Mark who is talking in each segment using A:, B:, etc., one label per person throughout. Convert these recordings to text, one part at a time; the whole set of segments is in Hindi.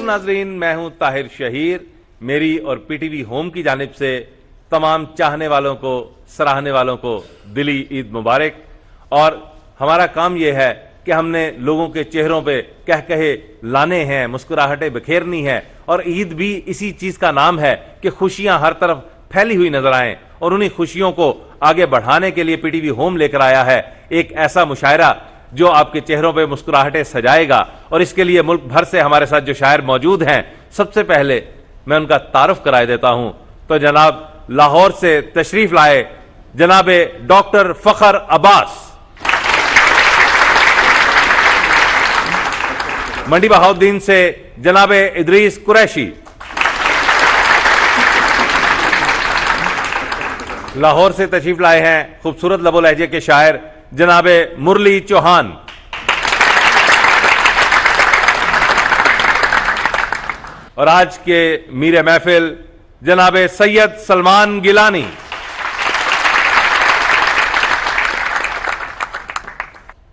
A: नाजरीन, मैं हूं ताहिर शहीर। मेरी और पीटीवी होम की जानिब से तमाम चाहने वालों को, सराहने वालों को दिली ईद मुबारक। और हमारा काम यह है कि हमने लोगों के चेहरों पे कह कहे लाने हैं, मुस्कुराहटें बिखेरनी है। और ईद भी इसी चीज का नाम है कि खुशियां हर तरफ फैली हुई नजर आएं। और उन्हीं खुशियों को आगे बढ़ाने के लिए पीटीवी होम लेकर आया है एक ऐसा मुशायरा जो आपके चेहरों पे मुस्कुराहटें सजाएगा। और इसके लिए मुल्क भर से हमारे साथ जो शायर मौजूद हैं, सबसे पहले मैं उनका तारुफ कराए देता हूं। तो जनाब लाहौर से तशरीफ लाए जनाब डॉक्टर फखर अब्बास, मंडी बहाउद्दीन से जनाब इदरीस कुरैशी, लाहौर से तशरीफ लाए हैं खूबसूरत लबो लहजे के शायर जनाब मुरली चौहान, और आज के मीर महफिल जनाब सैयद सलमान गिलानी।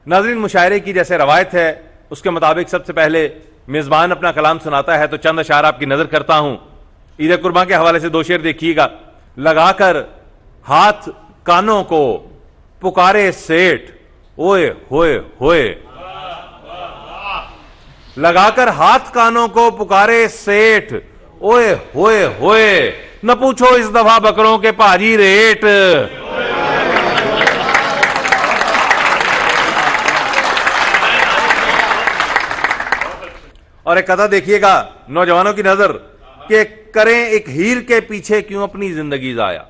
A: नाज़रीन, मुशायरे की जैसे रवायत है उसके मुताबिक सबसे पहले मेजबान अपना कलाम सुनाता है। तो चंद अशार आपकी नजर करता हूं। ईद कुर्बान के हवाले से दो शेर देखिएगा। लगाकर हाथ कानों को पुकारे सेठ, ओए होए होए। लगाकर हाथ कानों को पुकारे सेठ, ओए होए होए। न पूछो इस दफा बकरों के भाजी रेट। और एक कथा देखिएगा नौजवानों की नजर कि करें एक हीर के पीछे क्यों अपनी जिंदगी जाया।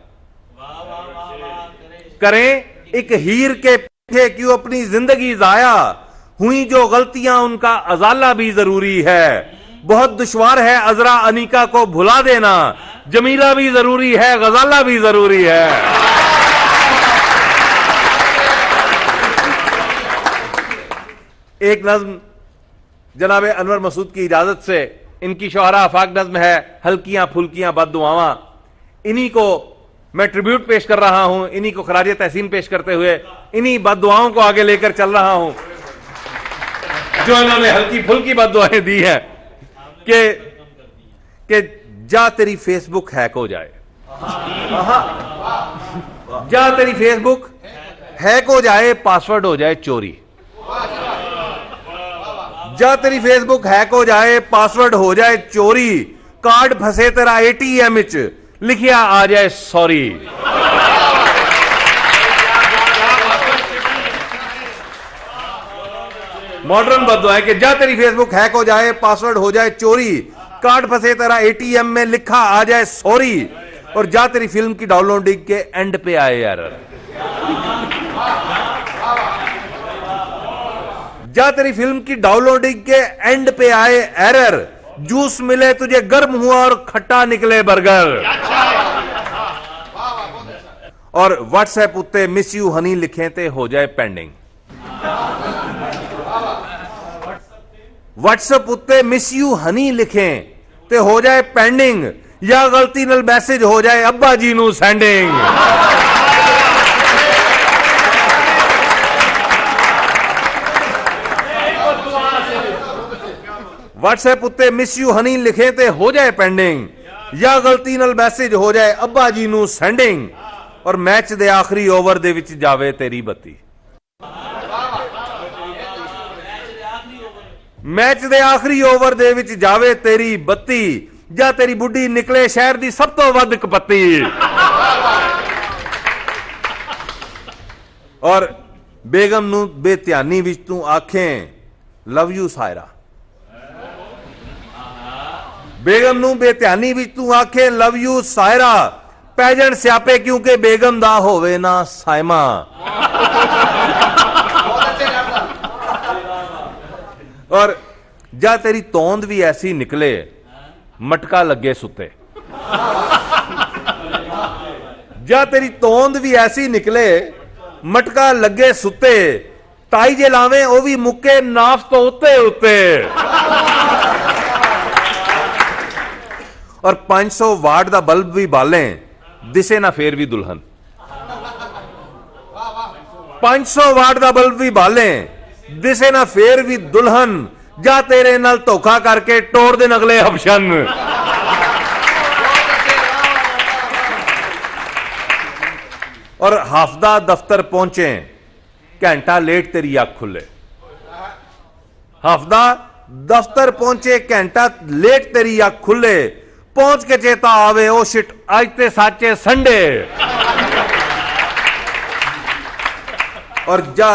A: करें एक हीर के पीछे क्यों अपनी जिंदगी जाया। हुई जो गलतियां उनका अजाला भी जरूरी है। बहुत दुश्वार है अजरा अनीका को भुला देना। जमीला भी जरूरी है, गजाला भी जरूरी है। एक नज्म जनाब अनवर मसूद की इजाजत से, इनकी शोहरा आफाक नज्म है हल्कियां फुल्कियां बद्दुआवां। इन्हीं को मैं ट्रिब्यूट पेश कर रहा हूं, इन्हीं को खराज तहसीन पेश करते हुए इन्हीं बद्दुआओं को आगे लेकर चल रहा हूं जो इन्होंने हल्की फुल्की बद्दुआएं दी हैं कि जा तेरी फेसबुक हैक हो जाए। जा तेरी फेसबुक हैक हो जाए, पासवर्ड हो जाए चोरी। जा तेरी फेसबुक हैक हो जाए, पासवर्ड हो जाए चोरी। कार्ड फंसे तेरा एटीएम च, लिखिया आ जाए सॉरी। मॉडर्न बद्दुआ है कि जा तेरी फेसबुक हैक हो जाए, पासवर्ड हो जाए चोरी। कार्ड फंसे तेरा एटीएम में, लिखा आ जाए सॉरी। और जा तेरी फिल्म की डाउनलोडिंग के एंड पे आए एरर। जा तेरी फिल्म की डाउनलोडिंग के एंड पे आए एरर। जूस मिले तुझे गर्म हुआ और खट्टा निकले बर्गर। और व्हाट्सएप उत्ते मिस यू हनी लिखे ते हो जाए पेंडिंग। व्हाट्सएप उत्ते मिस यू हनी लिखें ते हो जाए पेंडिंग। या गलती नल मैसेज हो जाए अब्बा जी नू सेंडिंग। व्हाट्सएप उत्ते मिस यू हनी लिखे ते हो जाए पेंडिंग। या गलती नल मैसेज हो जाए अब्बा जी नू सेंडिंग। और मैच दे आखिरी ओवर दे विच जावे तेरी बत्ती। मैच दे आखिरी ओवर दे विच जावे तेरी बत्ती। जा तेरी बुढ़ी निकले शहर दी सब तो वध कपत्ती। और बेगम नू बेध्यानी विच तू आखें लव यू सायरा। बेगम नू बेध्यानी विच तू आखे लव यू सायरा। पैजन स्यापे क्योंकि बेगम दा होवे ना सायमा। और जा तेरी तोंद भी ऐसी निकले मटका लगे सुते। जा तेरी तोंद भी ऐसी निकले मटका लगे सुते। ताई जे लावे ओ भी मुक्के नाफ तो उत्ते उत्ते। और 500 वाट दा बल्ब भी बालें दिसे ना फेर भी दुल्हन। 500 वाट दा बल्ब भी बालें दिसे ना फेर भी दुल्हन। जा तेरे नाल धोखा करके टोर देन अगले ऑप्शन। और हाफदा दफ्तर पहुंचे, घंटा लेट तेरी अख खुले। हाफदा दफ्तर पहुंचे, घंटा लेट तेरी अख खुले, पहुंच के चेता आवे ओ शिट आज ते साचे संडे। और जा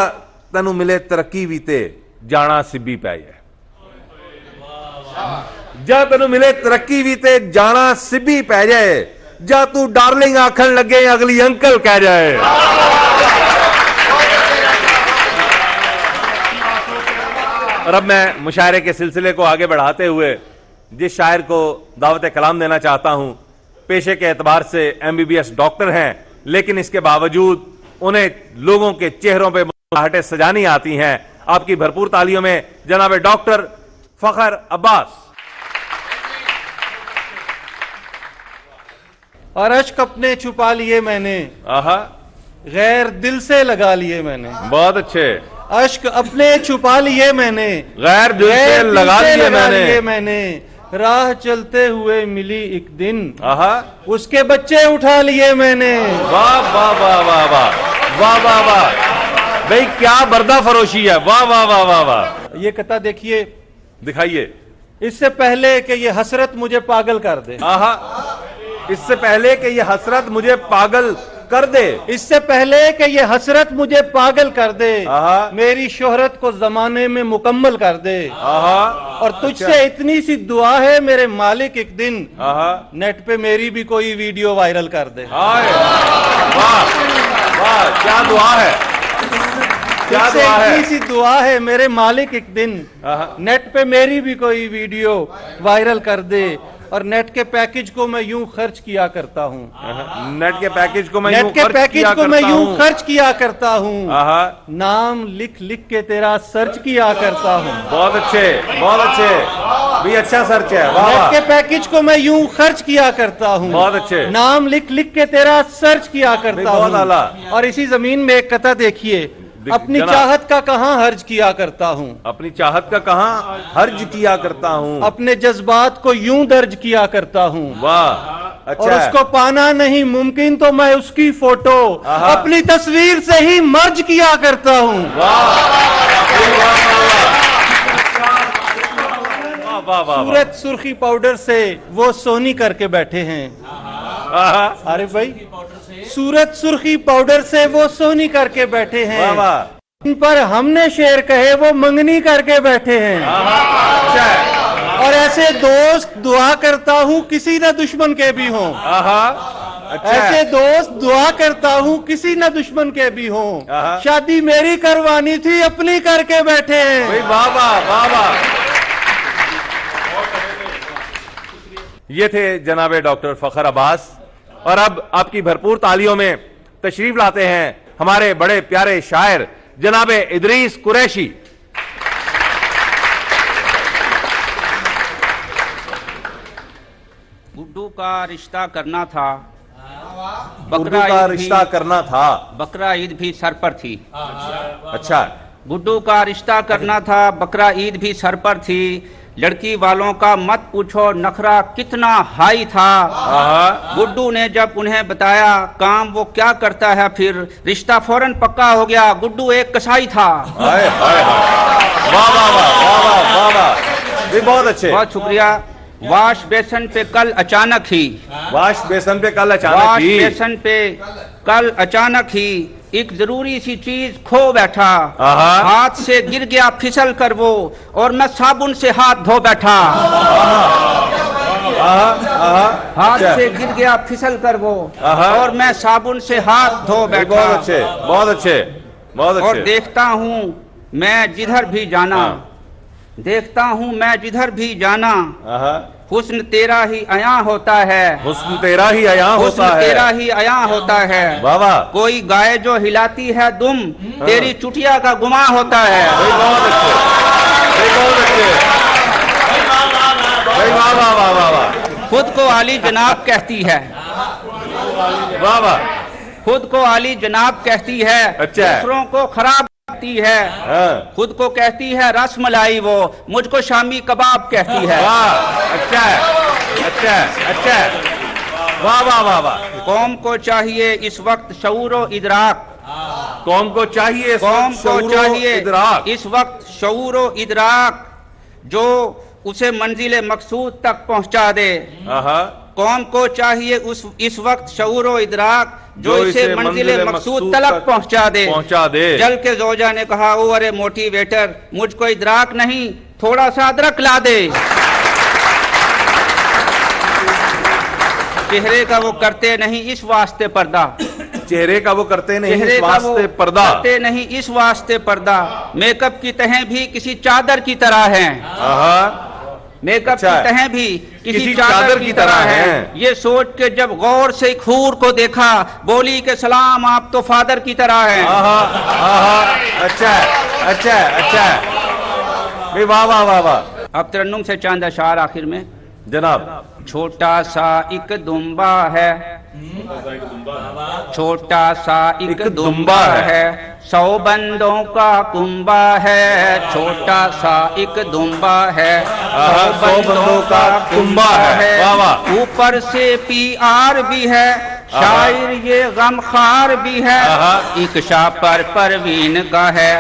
A: तेनू मिले तरक्की भी ते जाना सिब्बी पै जाए। जा तेनू मिले तरक्की भी ते जाना सिब्बी पै जाए। जा तू डार्लिंग आखन लगे अगली अंकल कह जाए। और अब मैं मुशायरे के सिलसिले को आगे बढ़ाते हुए जिस शायर को दावत कलाम देना चाहता हूं, पेशे के एतबार से MBBS डॉक्टर हैं, लेकिन इसके बावजूद उन्हें लोगों के चेहरों पे मुस्कुराहटें सजानी आती हैं। आपकी भरपूर तालियों में जनाब डॉक्टर फखर अब्बास।
B: और अश्क अपने छुपा लिए मैंने,
A: आहा,
B: गैर दिल से लगा लिए मैंने।
A: बहुत अच्छे।
B: अश्क अपने छुपा लिए मैंने,
A: गैर दिल से लगा लिए
B: मैंने। राह चलते हुए मिली एक दिन,
A: आहा,
B: उसके बच्चे उठा लिए मैंने।
A: वाह वाह वाह वाह वाह वाह वाह वाह, भाई क्या बर्दा फरोशी है। वाह वाह वाह वाह वाह।
B: ये कथा देखिए,
A: दिखाइए।
B: इससे पहले कि ये हसरत मुझे पागल कर दे।
A: आहा, इससे पहले कि ये हसरत मुझे पागल कर दे,
B: इससे पहले कि ये हसरत मुझे पागल कर दे,
A: आहा,
B: मेरी शोहरत को जमाने में मुकम्मल कर दे।
A: आहा,
B: और तुझसे इतनी सी दुआ है मेरे मालिक, एक दिन
A: आहा,
B: नेट पे मेरी भी कोई वीडियो वायरल कर दे।
A: हाय, वाह वाह, क्या दुआ है, क्या
B: तुझसे
A: दुआ है।
B: इतनी सी दुआ है मेरे मालिक, एक दिन
A: आहा,
B: नेट पे मेरी भी कोई वीडियो वायरल कर दे। और नेट के पैकेज को मैं यूं खर्च किया करता हूँ।
A: नेट के पैकेज को मैं
B: नेट के पैकेज को मैं यूं खर्च किया करता हूँ। नाम लिख लिख के तेरा सर्च किया करता हूँ।
A: बहुत अच्छे, बहुत अच्छे, भी अच्छा सर्च है। वाह,
B: नेट के पैकेज को मैं यूं खर्च किया करता हूँ।
A: बहुत अच्छे।
B: नाम लिख लिख के तेरा सर्च किया करता हूँ।
A: बहुत आला।
B: और इसी जमीन में एक कथा देखिए, अपनी चाहत का कहां हर्ज किया करता हूँ।
A: अपनी चाहत का कहां हर्ज किया करता हूँ।
B: अपने जज्बात को यूं दर्ज किया करता हूँ।
A: वाह, अच्छा।
B: और उसको पाना नहीं मुमकिन तो मैं उसकी फोटो अपनी तस्वीर से ही मर्ज किया करता हूँ। सूरत सुर्खी पाउडर से वो सोनी करके बैठे हैं। अरे भाई, सूरत सुर्खी पाउडर से वो सोनी करके बैठे हैं। इन पर हमने शेर कहे वो मंगनी करके बैठे हैं। अच्छा। और ऐसे दोस्त दुआ करता हूँ किसी न दुश्मन के भी हों। अच्छा। ऐसे दोस्त दुआ करता हूँ किसी न दुश्मन के भी हों। शादी मेरी करवानी थी अपनी करके बैठे हैं।
A: वाह वाह वाह वाह। ये थे जनाबे डॉक्टर फखर अब्बास। और अब आपकी भरपूर तालियों में तशरीफ लाते हैं हमारे बड़े प्यारे शायर जनाबे इदरीस कुरैशी।
C: गुड्डू का रिश्ता करना था,
A: गुड्डू का रिश्ता करना था,
C: बकरा ईद भी सर पर थी।
A: अच्छा।
C: गुड्डू का रिश्ता करना था, बकरा ईद भी सर पर थी। लड़की वालों का मत पूछो नखरा कितना हाई था। गुड्डू ने जब उन्हें बताया काम वो क्या करता है, फिर रिश्ता फौरन पक्का हो गया। गुड्डू एक कसाई था।
A: हाय हाय हाय, वाह वाह वाह वाह वाह वाह, ये बहुत अच्छे।
C: बहुत शुक्रिया। वाश बेसन पे कल अचानक ही,
A: वाश बेसन पे कल अचानक
C: वाश
A: ही,
C: बेसन पे कल अचानक ही एक जरूरी सी चीज खो बैठा। हाथ से गिर गया फिसल कर वो, और मैं साबुन से हाथ धो बैठा। हाथ से गिर गया फिसल कर वो, और मैं साबुन से हाथ धो बैठा।
A: बहुत अच्छे, बहुत अच्छे, बहुत अच्छे।
C: और देखता हूँ मैं जिधर भी जाना, देखता हूँ मैं जिधर भी जाना, हुस्न तेरा ही अया होता है।
A: हुस्न तेरा ही अया होता है।
C: हुस्न तेरा ही अया होता है।
A: बाबा,
C: कोई गाय जो हिलाती है दुम, तेरी चुटिया का गुमा होता है।
A: बहुत अच्छे, बहुत अच्छे, वाह वाह वाह वाह वाह।
C: खुद को आली जनाब कहती है,
A: वाह वाह,
C: खुद को आली जनाब कहती है।
A: अच्छा।
C: दूसरों को खराब कहती है, खुद को कहती है रसमलाई, वो मुझको शामी कबाब कहती है।
A: वाह, अच्छा है, अच्छा है, अच्छा है। वाह वाह वाह वाह।
C: कौम को चाहिए इस वक्त शऊर व इदराक,
A: कौम को चाहिए
C: कौम को चाहिए
A: इदराक,
C: इस वक्त शऊर व इदराक जो उसे मंजिल मकसूद तक पहुंचा दे। कौम को चाहिए इस वक्त शऊर व इदराक जो इसे मंजिल मकसूद तक पहुंचा दे। जल के जोजा ने कहा, ओ अरे मोटिवेटर, मुझको इदराक नहीं, थोड़ा सा अदरक ला दे। चेहरे का वो करते नहीं इस वास्ते पर्दा,
A: चेहरे का वो करते नहीं इस वास्ते पर्दा,
C: करते नहीं इस वास्ते पर्दा। मेकअप की तहें भी किसी चादर की तरह हैं। मेकअप की तहें भी किसी चादर की तरह हैं। ये सोच के जब गौर से एक हूर को देखा, बोली के सलाम आप तो फादर की तरह हैं।
A: अच्छा है, अच्छा है, अच्छा है। वाह वाह वाह वाह।
C: अब तरन्नुम से चांद अशार आखिर में
A: जनाब।
C: छोटा सा एक दुम्बा है, छोटा सा एक दुम्बा है, 100 बंदों का कुंबा है। छोटा सा एक दुम्बा है, 100 बंदों का कुंबा है। ऊपर से PR भी है, शायर ये गमखार भी है। इक्शा पर परवीन का है,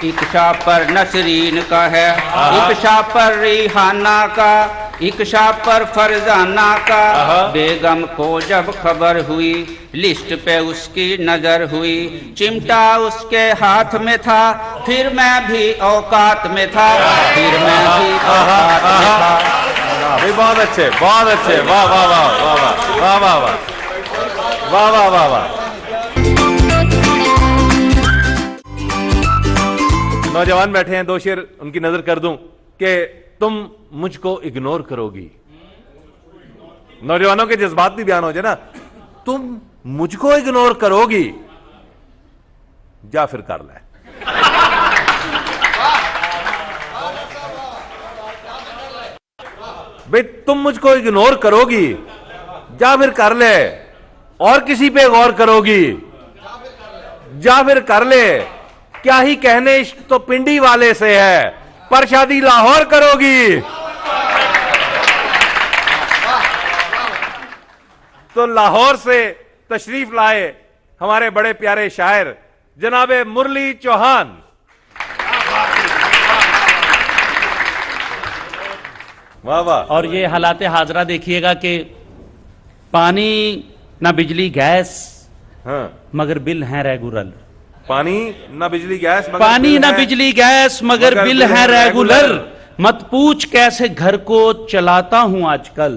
C: इक्शा पर नसरीन का है, इक्शा पर रिहाना का, इक्शा पर फरजाना का। बेगम को जब खबर हुई, लिस्ट पे उसकी नजर हुई। चिमटा उसके हाथ में था, फिर मैं भी औकात में था, फिर मैं भी औकात में था।
A: बहुत अच्छे, बहुत अच्छे। वाह वाह वाह वाह वाह वाह वाह वाह वाह वाह वाह। नौजवान बैठे हैं, 2 शेर उनकी नजर कर दूं कि तुम मुझको इग्नोर करोगी। नौजवानों के जज्बात भी बयान हो जाए ना। तुम मुझको इग्नोर करोगी, जा फिर कर ले। भाई तुम मुझको इग्नोर करोगी, जा फिर कर ले। और किसी पे गौर करोगी, जा फिर कर ले। क्या ही कहने, इश्क तो पिंडी वाले से है, पर शादी लाहौर करोगी। तो लाहौर से तशरीफ लाए हमारे बड़े प्यारे शायर जनाबे मुरली चौहान। वाह वाह।
D: और ये हालात हाजरा देखिएगा कि पानी ना बिजली गैस, मगर बिल हैं रेगुलर।
A: पानी ना बिजली गैस,
D: पानी ना बिजली गैस मगर बिल है रेगुलर। मत पूछ कैसे घर को चलाता हूं आजकल,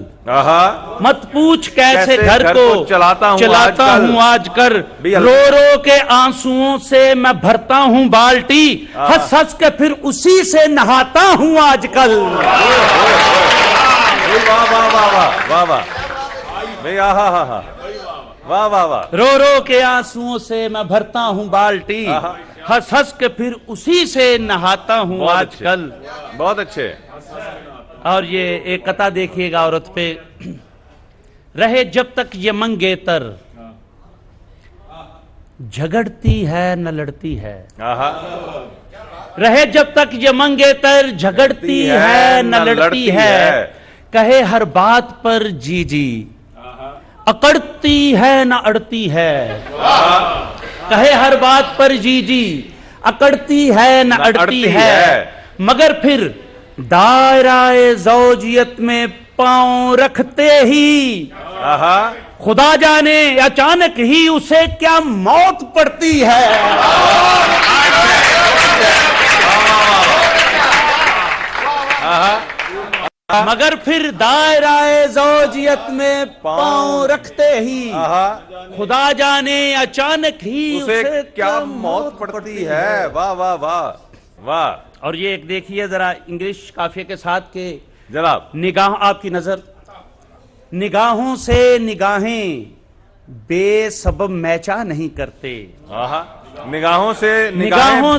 D: मत पूछ कैसे घर को चलाता हूं आजकल। रो रो के आंसुओं से मैं भरता हूं बाल्टी, हंस हंस के फिर उसी से नहाता हूं आजकल।
A: वाह वाह वाह वाह वाह वाह। वाह वाह वाह।
D: रो रो के आंसुओं से मैं भरता हूं बाल्टी, हंस हंस के फिर उसी से नहाता हूं आजकल।
A: बहुत अच्छे।
D: और ये एक कथा देखिएगा औरत पे। रहे जब तक ये मंगेतर, झगड़ती है न लड़ती है। रहे जब तक ये मंगेतर, झगड़ती है न लड़ती है। कहे हर बात पर जी जी, अकड़ती है न अड़ती है। कहे हर बात पर जी जी, अकड़ती है न अड़ती है। मगर फिर दायराए ज़ौजियत में पांव रखते ही, खुदा जाने अचानक ही उसे क्या मौत पड़ती है। मगर फिर दायराए ज़ौजियत में पांव रखते ही, खुदा जाने अचानक ही
A: उसे क्या मौत पड़ती है। वाह वाह वाह वाह।
D: और ये एक देखिए जरा इंग्लिश काफिये के साथ के
A: जनाब।
D: निगाह, आपकी नजर, निगाहों से निगाहें बेसबब मैचा नहीं करते।
A: निगाहों से
D: निगाहें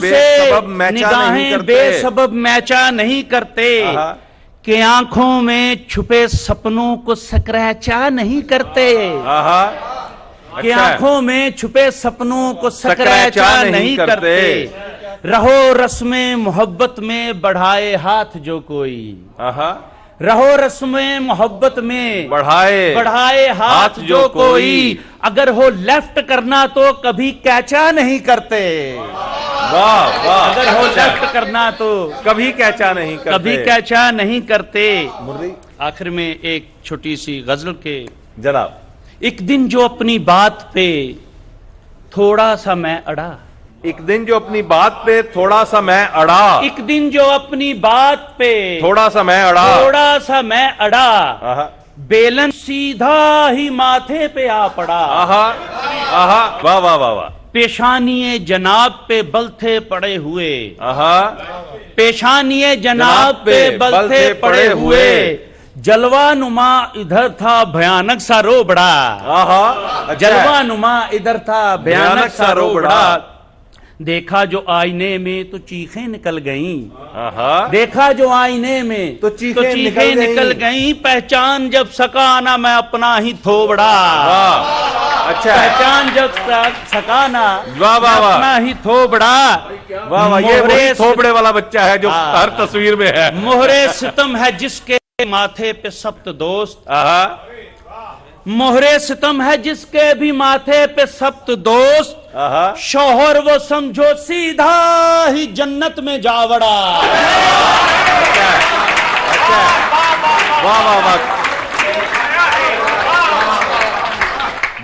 D: बेसबब मैचा नहीं करते। कि आंखों में छुपे सपनों को स्क्रैचा नहीं करते। कि आंखों में छुपे सपनों को स्क्रैचा नहीं करते। रहो रस्में मोहब्बत में बढ़ाए हाथ जो कोई,
A: आहा,
D: रहो रस्में मोहब्बत में
A: बढ़ाए
D: हाथ जो कोई, अगर हो लेफ्ट करना तो कभी कैचा नहीं करते।
A: वाह वाह,
D: अगर हो लेफ्ट करना तो
A: कभी कैचा नहीं करते,
D: कभी कैचा नहीं करते।
A: मुरली
D: आखिर में एक छोटी सी गजल के
A: जनाब,
D: एक दिन जो अपनी बात पे थोड़ा सा मैं अड़ा,
A: एक दिन जो अपनी बात पे थोड़ा सा मैं अड़ा,
D: एक दिन जो अपनी बात पे
A: थोड़ा सा मैं अड़ा,
D: थोड़ा सा मैं अड़ा,
A: आहा,
D: बेलन सीधा ही माथे पे आ पड़ा।
A: आहा, आहा, वाह वाह वाह वाह,
D: पेशानिए जनाब पे बल थे पड़े हुए,
A: आहा,
D: पेशानिए जनाब पे बल थे पड़े हुए, जलवा नुमा इधर था भयानक सा रोबड़ा।
A: आहा, अच्छा,
D: जलवा नुमा इधर था भयानक सा रोबड़ा। देखा जो आईने में तो चीखें निकल गईं,
A: आहा,
D: देखा जो आईने में
A: तो चीखें
D: निकल गईं, पहचान जब सका ना मैं अपना ही थोबड़ा।
A: वाह, अच्छा,
D: पहचान जब सका ना
A: वाह वाह वाह,
D: अपना ही थोबड़ा।
A: वाह वाह, ये वही थोबड़े वाला बच्चा है जो हर तस्वीर में है।
D: मोहरे सितम है जिसके माथे पे सप्त दोस्त,
A: आहा,
D: मोहरे सितम है जिसके भी माथे पे सप्त दोस्त,
A: आहा,
D: शौहर वो समझो सीधा ही जन्नत में जावड़ा।
A: अच्छा, वाह वाह वाह,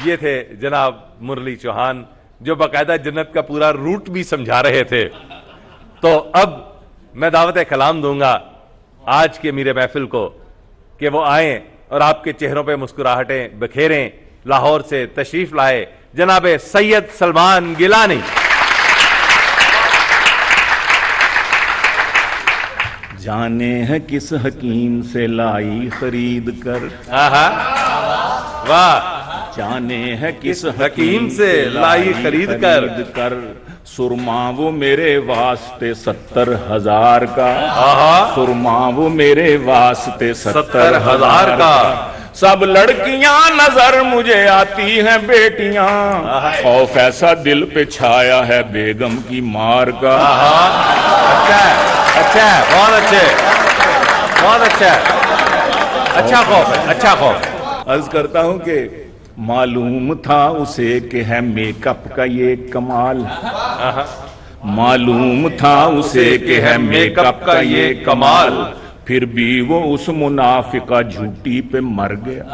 A: ये थे जनाब मुरली चौहान जो बाकायदा जन्नत का पूरा रूट भी समझा रहे थे। तो अब मैं दावत कलाम दूंगा आज के मीरे महफिल को कि वो आए और आपके चेहरों पे मुस्कुराहटें बखेरें। लाहौर से तशरीफ लाए जनाबे सैयद सलमान गिलानी।
E: जाने है किस हकीम से लाई खरीद कर,
A: आहा, वाह,
E: जाने है किस
A: हकीम से लाई खरीद कर,
E: सुरमा वो मेरे वास्ते 70,000 का,
A: आहा,
E: सुरमा वो मेरे वास्ते
A: 70,000 का।
E: सब लड़कियां नजर मुझे आती हैं बेटियां, खौफ ऐसा दिल पे छाया है बेगम की मार का।
A: अच्छा अच्छा, बहुत अच्छे, बहुत अच्छा, अच्छा खौफ है, अच्छा खौफ है।
E: अर्ज करता हूं कि मालूम था उसे कि है मेकअप का ये कमाल, मालूम था उसे कि है मेकअप का ये कमाल, फिर भी वो उस मुनाफिका झूठी पे मर गया।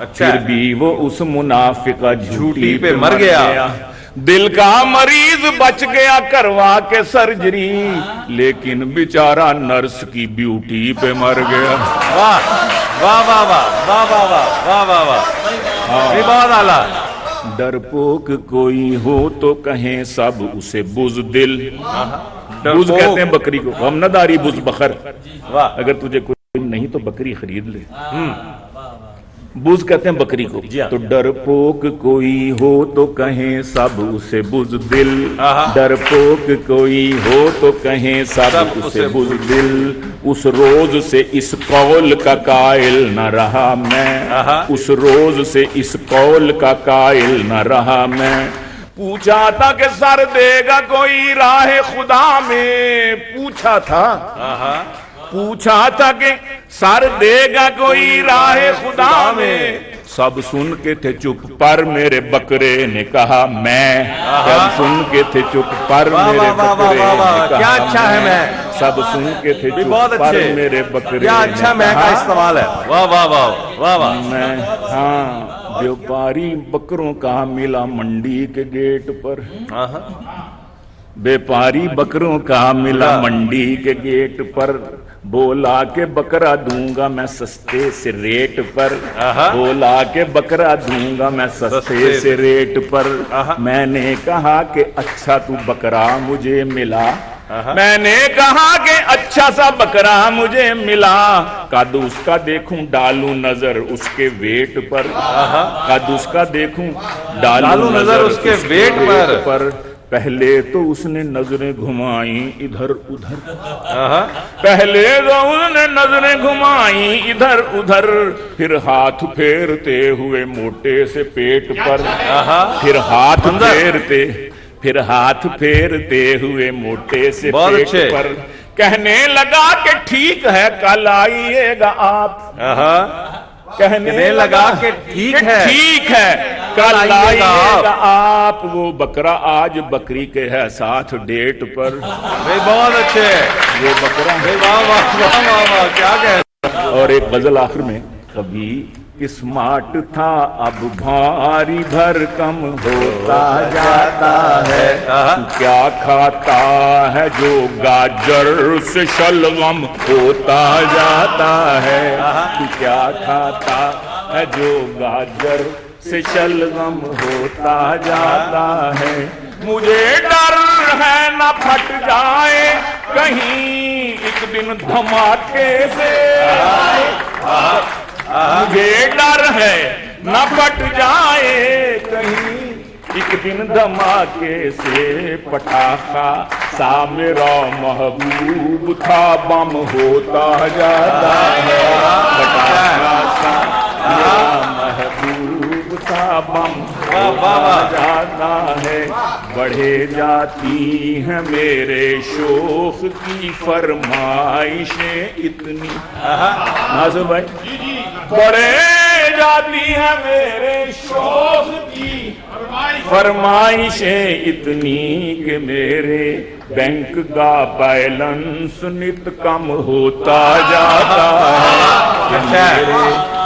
A: अच्छा,
E: फिर भी वो उस मुनाफिका झूठी पे
A: मर गया।
E: दिल का मरीज बच गया करवा के सर्जरी, लेकिन बेचारा नर्स की ब्यूटी पे मर गया।
A: वाह वाह वाह वाह वाह वाह वाह वाह वाह वाह, ये बहुत आला।
E: डरपोक कोई हो तो कहें सब उसे बुज़दिल, बुज़
A: डरपोक।
E: कहते हैं बकरी को, हम न दारी बुज़ बकर।
A: वाह,
E: अगर तुझे कोई नहीं तो बकरी खरीद ले। बुज़ कहते हैं बकरी को।
A: जी हाँ।
E: तो डरपोक कोई हो तो कहें सब उसे बुज़दिल, डरपोक कोई हो तो कहें सब उसे बुज़दिल, उस रोज से इस कौल का कायल न रहा मैं, उस रोज से इस कौल का कायल न रहा मैं। पूछा था कि सर देगा कोई राह खुदा में, पूछा था कि सर देगा कोई राह खुदा में। सब सुन के थे चुप पर मेरे बकरे ने कहा मैं, सब सुन के थे चुप पर मेरे बकरे ने कहा
A: क्या अच्छा है मैं।
E: सब सुन के थे चुप
A: बहुत
E: पर
A: अच्छे,
E: मेरे बकरे
A: क्या अच्छा मैं का इस्तेमाल है। वाह वाह वाह वाह वाह।
E: मैं हाँ, व्यापारी बकरों का मिला मंडी के गेट पर, व्यापारी बकरों का मिला मंडी के गेट पर, बोला के बकरा दूंगा मैं सस्ते से रेट पर, बोला के बकरा दूंगा मैं सस्ते से रेट पर। मैंने कहा कि अच्छा तू बकरा मुझे मिला, मैंने कहा कि अच्छा सा बकरा मुझे मिला, कद उसका देखूं डालूं नजर उसके वेट पर, कद उसका देखूं डालूं नजर उसके वेट पर। पहले तो उसने नजरें घुमाई इधर उधर, पहले तो उसने नजरें घुमाई इधर उधर, फिर हाथ फेरते हुए मोटे से पेट पर, फिर हाथ फिर हाथ फेरते हुए मोटे से
A: बहुत
E: पेट
A: अच्छे।
E: पर कहने लगा कि ठीक है कल आइएगा आप। कहने लगा
A: कि ठीक है
E: ठीक है कल आइएगा आप। वो बकरा आज बकरी के है साथ डेट पर।
A: भाई बहुत अच्छे।
E: वो बकरा
A: भाई वाह वाह वाह वाह वाह, क्या कह।
E: और एक गजल आखिर में, कभी स्मार्ट था अब भारी भरकम होता जाता है। तू क्या खाता है जो गाजर से शलगम होता जाता है। तू क्या खाता है जो गाजर से शलगम होता जाता है। मुझे डर है न फट जाए कहीं एक दिन धमाके से। मुझे डर है न फट जाए कहीं एक दिन धमाके से। पटाखा सा मेरा महबूब था बम होता जाता है। पटाखा सा मेरा महबूब था बम होता जाता है। बढ़े जाती है मेरे शौक की फरमाइशें इतनी। नाज़ो भाई, बढ़े जाती है मेरे शौक की फरमाइशें इतनी कि मेरे बैंक का बैलेंस नित कम होता जाता है। मेरे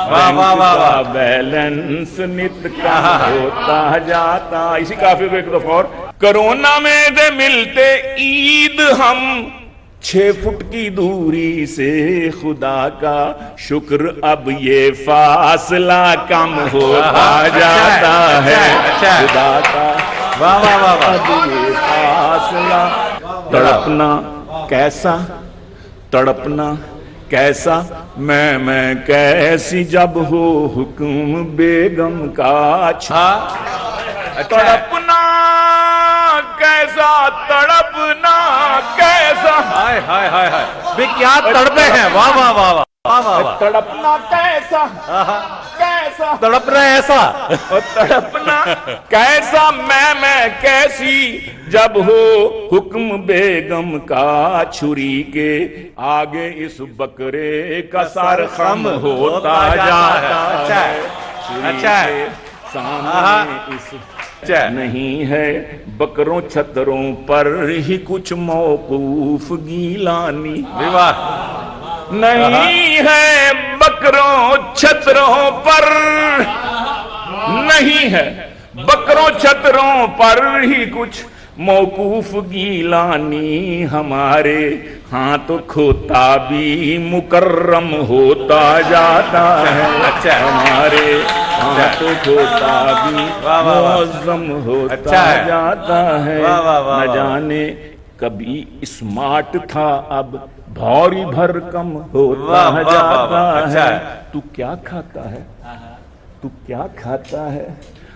E: बैंक का बैलेंस नित कम होता जाता। इसी काफी को एक दफा और, कोरोना में दे मिलते ईद हम 6 फुट की दूरी से। खुदा का शुक्र अब ये फासला कम होता जाता है। खुदा का
A: वाह वाह वाह वाह।
E: अब ये फासला। तड़पना कैसा, तड़पना कैसा, मैं कैसी जब हो हुक्म बेगम का। तड़पना कैसा, तड़पना कैसा।
A: हाय हाय हाय हाय, भी क्या तड़पे हैं। वाह वाह वाह वाह वाह वाह वाह।
E: तड़पना कैसा, कैसा
A: तड़प रहे हैं ऐसा।
E: और तड़पना कैसा, मैं कैसी जब हो हुक्म बेगम का। छुरी के आगे इस बकरे का सर खम होता जाता है।
A: अच्छा
E: के सामने इस नहीं है बकरों छतरों पर ही कुछ मौकूफ गीलानी।
A: वाह।
E: नहीं है बकरों छतरों पर, नहीं है बकरों छतरों पर ही कुछ मौकूफ गीलानी। हमारे हाथ खोता भी मुकर्रम होता जाता है।
A: अच्छा।
E: हमारे हाथ खोता भी मुअज़्ज़म होता जाता है। न जाने कभी स्मार्ट था अब भारी भरकम होता जाता है। तू क्या खाता है, तू क्या खाता है,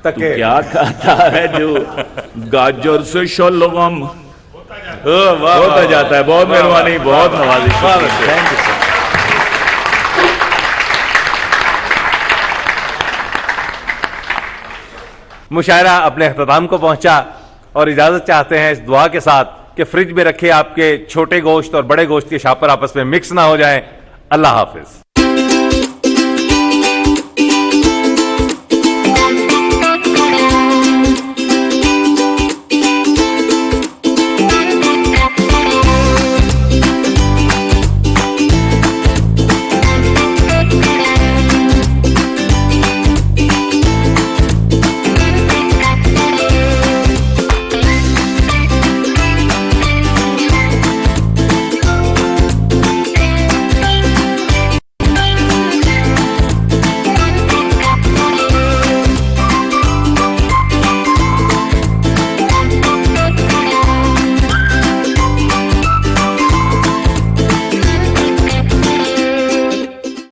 E: तू क्या खाता है जो गाजर से शलगम होता जाता है। बहुत मेहरबानी, बहुत नवाजी। Thank you sir.
A: मुशायरा अपने अख्ताम को पहुंचा और इजाजत चाहते हैं इस दुआ के साथ कि फ्रिज में रखे आपके छोटे गोश्त और बड़े गोश्त के शापर आपस में मिक्स ना हो जाएं। अल्लाह हाफिज।